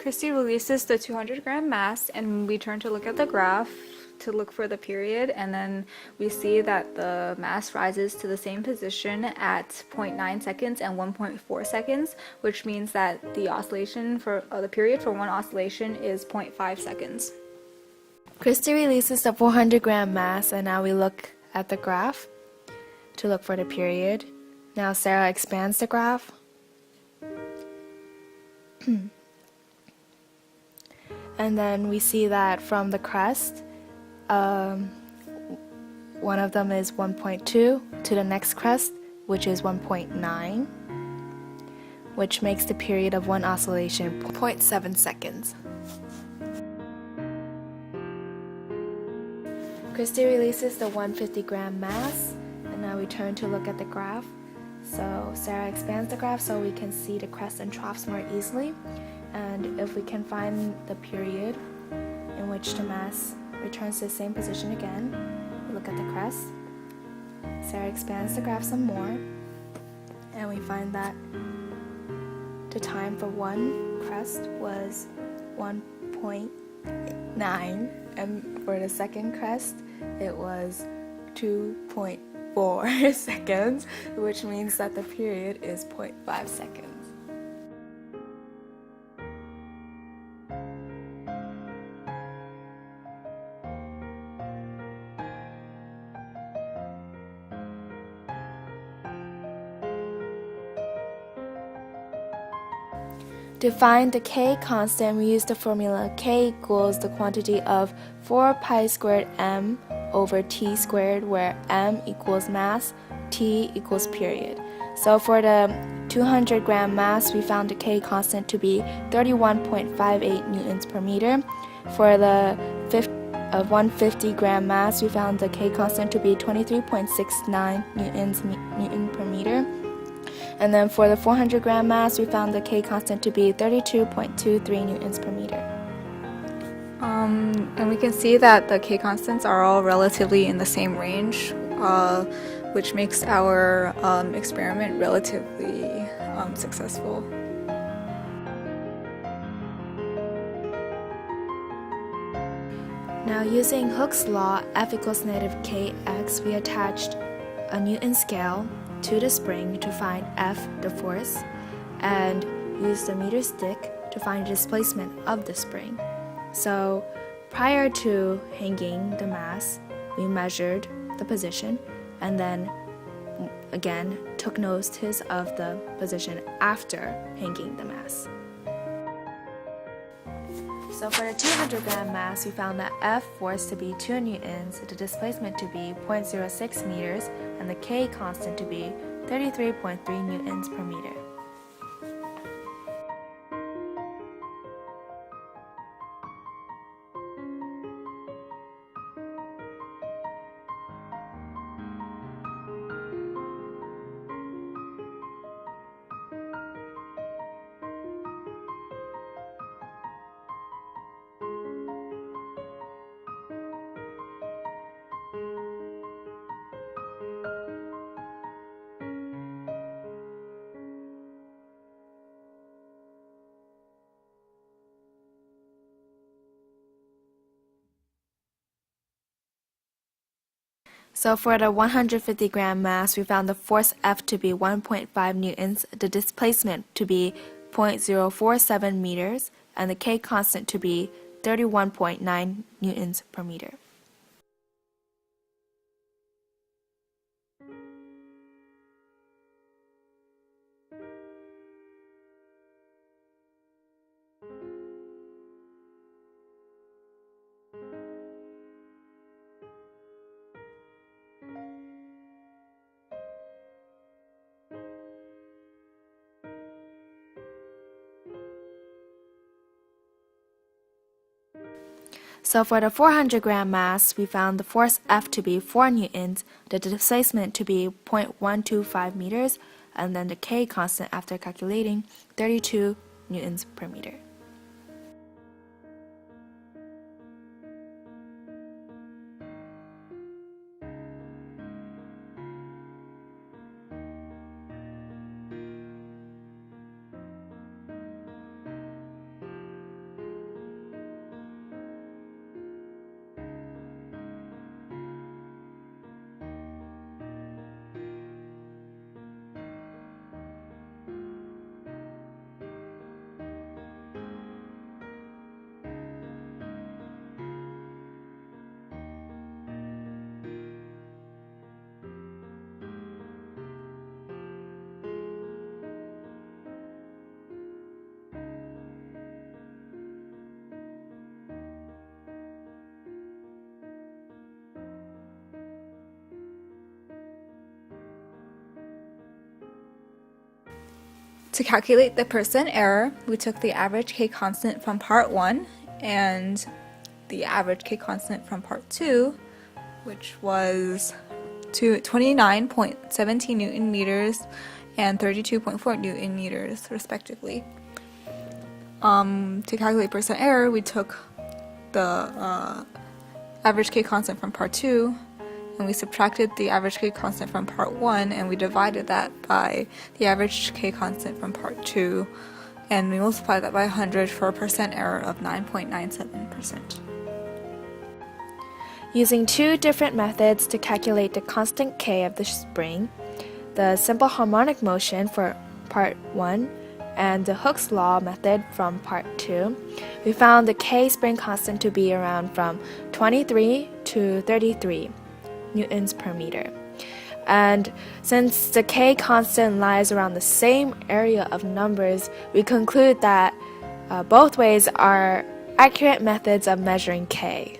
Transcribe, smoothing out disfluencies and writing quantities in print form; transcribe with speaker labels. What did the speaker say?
Speaker 1: Christy releases the 200-gram mass, and we turn to look at the graph to look for the period, and then we see that the mass rises to the same position at 0.9 seconds and 1.4 seconds, which means that the oscillation for the period for one oscillation is 0.5 seconds.
Speaker 2: Christy releases the 400-gram mass, and now we look at the graph to look for the period. Now Sarah expands the graph. And then we see that from the crest, one of them is 1.2 to the next crest, which is 1.9, which makes the period of one oscillation 0.7 seconds. Christy releases the 150-gram mass, and now we turn to look at the graph. So Sarah expands the graph so we can see the crests and troughs more easily. And if we can find the period in which the mass returns to the same position again, we look at the crest. Sarah expands the graph some more, and we find that the time for one crest was 1.9, and for the second crest it was 2.4 seconds, which means that the period is 0.5 seconds. To find the K constant, we use the formula K equals the quantity of 4 pi squared m over t squared, where m equals mass, t equals period. So for the 200-gram mass, we found the K constant to be 31.58 newtons per meter. For the 150-gram mass, we found the K constant to be 23.69 newton per meter. And then for the 400-gram mass, we found the K constant to be 32.23 newtons per meter.
Speaker 1: And we can see that the K constants are all relatively in the same range, which makes our experiment relatively successful.
Speaker 2: Now using Hooke's law, F equals negative kx, we attached a Newton scale to the spring to find F, the force, and use the meter stick to find the displacement of the spring. So prior to hanging the mass, we measured the position and then again took notice of the position after hanging the mass. So for the 200-gram mass, we found the F force to be 2 newtons, the displacement to be 0.06 meters, and the K constant to be 33.3 newtons per meter. So for the 150-gram mass, we found the force F to be 1.5 newtons, the displacement to be 0.047 meters, and the K constant to be 31.9 newtons per meter. So for the 400-gram mass, we found the force F to be 4 newtons, the displacement to be 0.125 meters, and then the K constant after calculating 32 newtons per meter.
Speaker 1: To calculate the percent error, we took the average K constant from part 1 and the average K constant from part 2, which was 29.17 Newton meters and 32.4 Newton meters, respectively. To calculate percent error, we took the average K constant from part 2, and we subtracted the average K constant from part 1, and we divided that by the average K constant from part 2, and we multiplied that by 100 for a percent error of 9.97%.
Speaker 2: Using two different methods to calculate the constant K of the spring, the simple harmonic motion for part 1 and the Hooke's law method from part 2, we found the K spring constant to be around from 23 to 33 newtons per meter. And since the K constant lies around the same area of numbers, we conclude that both ways are accurate methods of measuring K.